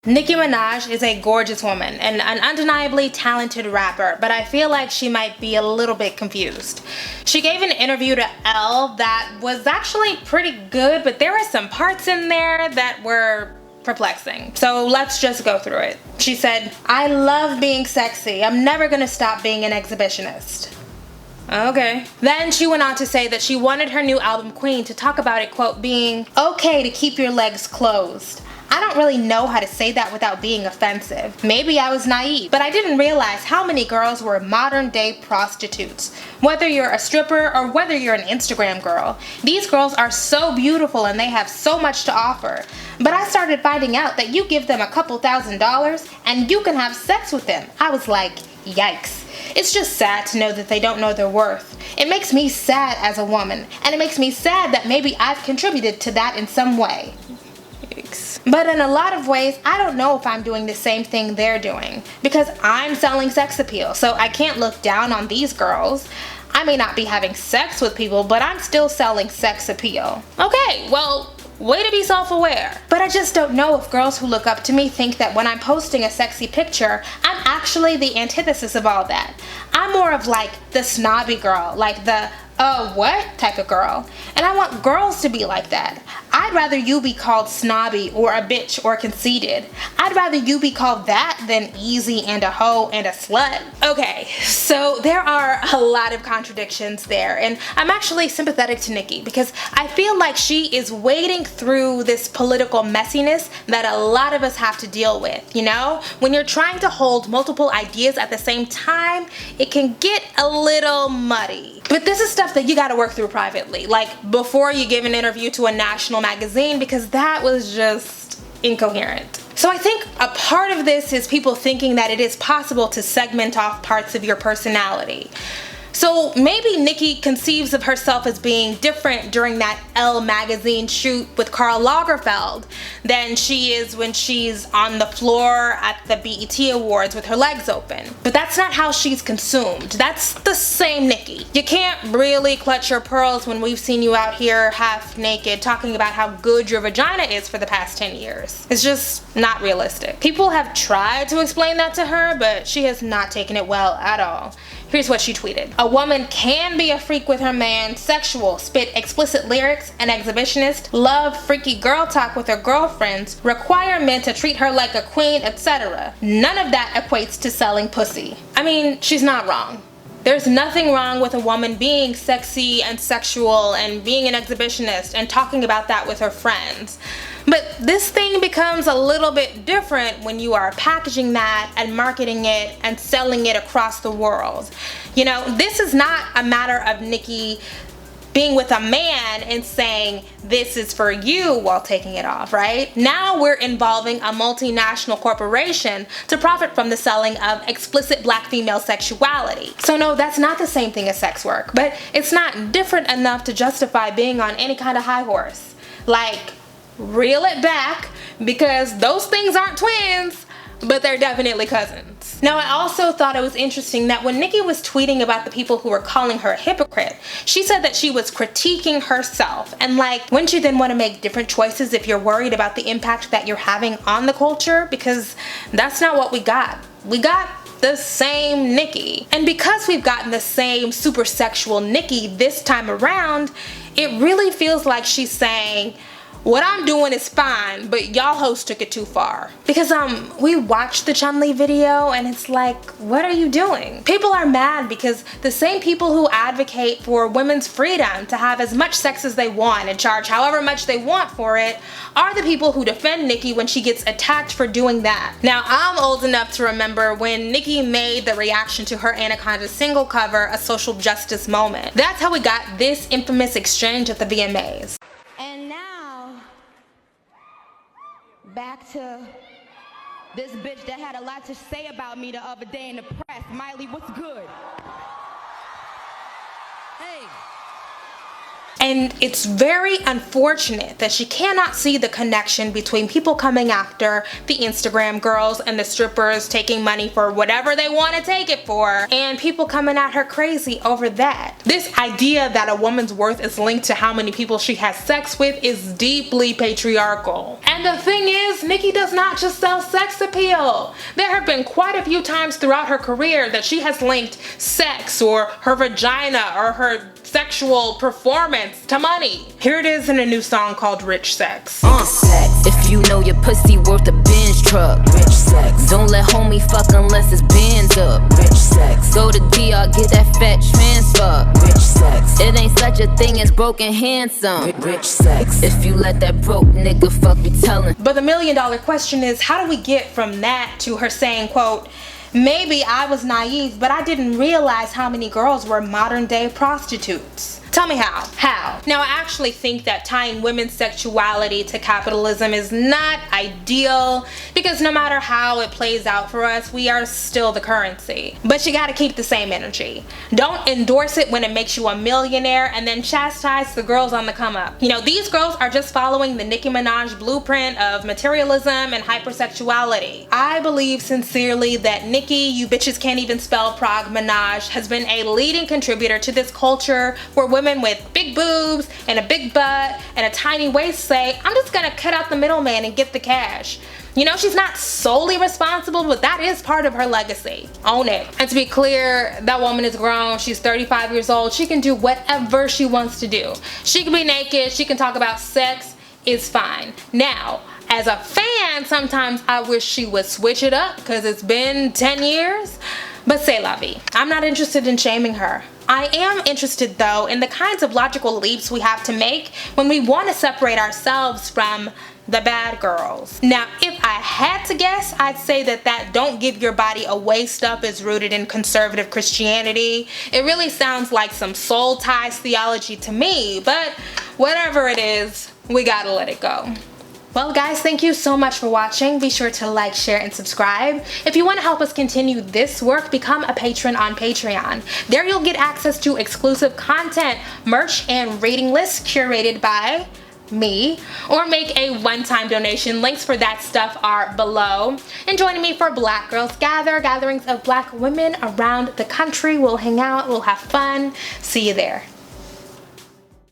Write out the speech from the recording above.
Nicki Minaj is a gorgeous woman and an undeniably talented rapper, but I feel like she might be a little bit confused. She gave an interview to Elle that was actually pretty good, but there were some parts in there that were perplexing. So let's just go through it. She said, "I love being sexy. I'm never gonna stop being an exhibitionist." Okay. Then she went on to say that she wanted her new album Queen to talk about it, quote, being okay to keep your legs closed. I don't really know how to say that without being offensive. Maybe I was naive, but I didn't realize how many girls were modern day prostitutes. Whether you're a stripper or whether you're an Instagram girl, these girls are so beautiful and they have so much to offer. But I started finding out that you give them a couple $1,000s and you can have sex with them. I was like, yikes. It's just sad to know that they don't know their worth. It makes me sad as a woman, and it makes me sad that maybe I've contributed to that in some way. But in a lot of ways, I don't know if I'm doing the same thing they're doing, because I'm selling sex appeal, so I can't look down on these girls. I may not be having sex with people, but I'm still selling sex appeal. Okay, well, way to be self-aware. But I just don't know if girls who look up to me think that when I'm posting a sexy picture, I'm actually the antithesis of all that. I'm more of like the snobby girl, like the what type of girl. And I want girls to be like that. I'd rather you be called snobby or a bitch or conceited. I'd rather you be called that than easy and a hoe and a slut. Okay, so there are a lot of contradictions there, and I'm actually sympathetic to Nicki because I feel like she is wading through this political messiness that a lot of us have to deal with, you know? When you're trying to hold multiple ideas at the same time, it can get a little muddy. But this is stuff that you gotta work through privately, like before you give an interview to a national magazine, because that was just incoherent. So I think a part of this is people thinking that it is possible to segment off parts of your personality. So maybe Nicki conceives of herself as being different during that Elle magazine shoot with Karl Lagerfeld than she is when she's on the floor at the BET Awards with her legs open. But that's not how she's consumed. That's the same Nicki. You can't really clutch your pearls when we've seen you out here half naked talking about how good your vagina is for the past 10 years. It's just not realistic. People have tried to explain that to her, but she has not taken it well at all. Here's what she tweeted. "A woman can be a freak with her man, sexual, spit explicit lyrics, an exhibitionist, love freaky girl talk with her girlfriends, require men to treat her like a queen, etc. None of that equates to selling pussy." I mean, she's not wrong. There's nothing wrong with a woman being sexy and sexual and being an exhibitionist and talking about that with her friends. But this thing becomes a little bit different when you are packaging that and marketing it and selling it across the world. You know, this is not a matter of Nicki being with a man and saying this is for you while taking it off, right? Now we're involving a multinational corporation to profit from the selling of explicit black female sexuality. So no, that's not the same thing as sex work, but it's not different enough to justify being on any kind of high horse. Like, reel it back, because those things aren't twins, but they're definitely cousins. Now, I also thought it was interesting that when Nicki was tweeting about the people who were calling her a hypocrite, she said that she was critiquing herself. And like, wouldn't you then want to make different choices if you're worried about the impact that you're having on the culture? Because that's not what we got. We got the same Nicki. And because we've gotten the same super sexual Nicki this time around, it really feels like she's saying, what I'm doing is fine, but y'all hoes took it too far. Because we watched the Chun-Li video and it's like, what are you doing? People are mad because the same people who advocate for women's freedom to have as much sex as they want and charge however much they want for it are the people who defend Nicki when she gets attacked for doing that. Now, I'm old enough to remember when Nicki made the reaction to her Anaconda single cover a social justice moment. That's how we got this infamous exchange at the VMAs. Back to this bitch that had a lot to say about me the other day in the press. Miley, what's good? Hey, And it's very unfortunate that she cannot see the connection between people coming after the Instagram girls and the strippers taking money for whatever they want to take it for, and people coming at her crazy over that. This idea that a woman's worth is linked to how many people she has sex with is deeply patriarchal. And the thing is, Nicki does not just sell sex appeal. There have been quite a few times throughout her career that she has linked sex or her vagina or her sexual performance to money. Here it is in a new song called Rich Sex. If you know your pussy worth a Benz truck, rich sex. Don't let homie fuck unless it's Benz up, rich sex. Go to DR, get that fat transfer, rich sex. It ain't such a thing as broken handsome, rich sex. If you let that broke nigga fuck me tellin'. But the $1 million question is, how do we get from that to her saying, quote, maybe I was naive, but I didn't realize how many girls were modern day prostitutes. Tell me how. How? Now, I actually think that tying women's sexuality to capitalism is not ideal, because no matter how it plays out for us, we are still the currency. But you gotta keep the same energy. Don't endorse it when it makes you a millionaire and then chastise the girls on the come up. You know, these girls are just following the Nicki Minaj blueprint of materialism and hypersexuality. I believe sincerely that Nicki, you bitches can't even spell Prague Minaj, has been a leading contributor to this culture where women with big boobs and a big butt and a tiny waist say, I'm just gonna cut out the middleman and get the cash. You know, she's not solely responsible, but that is part of her legacy. Own it. And to be clear, that woman is grown. She's 35 years old. She can do whatever she wants to do. She can be naked. She can talk about sex. It's fine. Now, as a fan, sometimes I wish she would switch it up because it's been 10 years. But c'est la vie. I'm not interested in shaming her. I am interested though in the kinds of logical leaps we have to make when we want to separate ourselves from the bad girls. Now, if I had to guess, I'd say that don't give your body away stuff is rooted in conservative Christianity. It really sounds like some soul ties theology to me, but whatever it is, we gotta let it go. Well guys, thank you so much for watching. Be sure to like, share, and subscribe. If you want to help us continue this work, become a patron on Patreon. There you'll get access to exclusive content, merch, and rating lists curated by me, or make a one-time donation. Links for that stuff are below. And joining me for Black Girls Gather, gatherings of black women around the country. We'll hang out, we'll have fun. See you there.